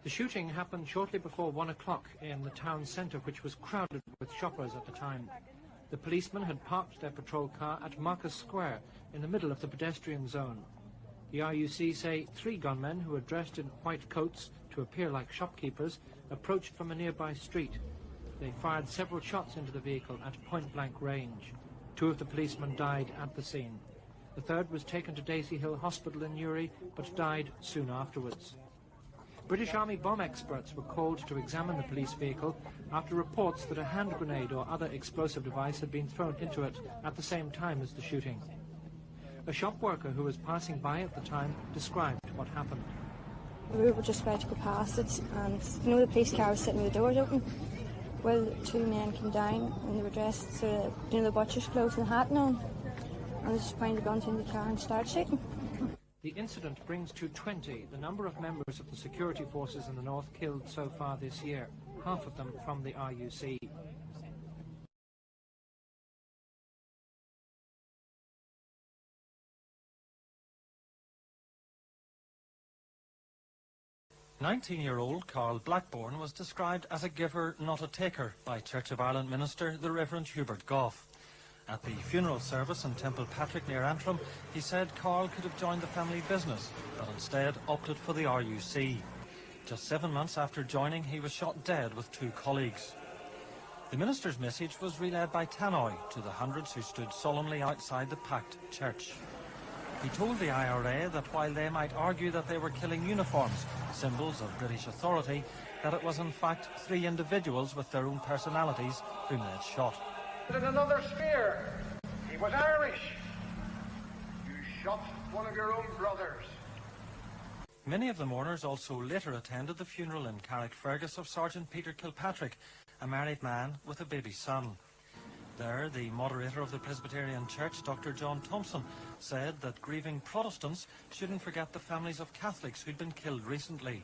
The shooting happened shortly before 1 o'clock in the town centre, which was crowded with shoppers at the time. The policemen had parked their patrol car at Marcus Square, in the middle of the pedestrian zone. The RUC say 3 gunmen who were dressed in white coats to appear like shopkeepers approached from a nearby street. They fired several shots into the vehicle at point-blank range. 2 of the policemen died at the scene. The third was taken to Daisy Hill Hospital in Newry, but died soon afterwards. British Army bomb experts were called to examine the police vehicle after reports that a hand grenade or other explosive device had been thrown into it at the same time as the shooting. A shop worker who was passing by at the time described what happened. We were just about to go past it, and the police car was sitting with the doors open. Well, 2 men came down and they were dressed sort of, the butcher's clothes and hat on, and they just pointed guns in the car and started shooting. The incident brings to 20 the number of members of the security forces in the north killed so far this year, half of them from the RUC. "19-year-old Karl Blackbourne was described as a giver, not a taker, by Church of Ireland minister the Reverend Hubert Gough. At the funeral service in Kilpatrick near Antrim, he said Karl could have joined the family business, but instead opted for the RUC. Just 7 months after joining, he was shot dead with 2 colleagues. The minister's message was relayed by tannoy to the hundreds who stood solemnly outside the packed church. He told the IRA that while they might argue that they were killing uniforms, symbols of British authority, that it was in fact 3 individuals with their own personalities whom they had shot. In another sphere, he was Irish. You shot one of your own brothers. Many of the mourners also later attended the funeral in Carrickfergus of Sergeant Peter Kilpatrick, a married man with a baby son. There, the moderator of the Presbyterian Church, Dr. John Thompson, said that grieving Protestants shouldn't forget the families of Catholics who'd been killed recently.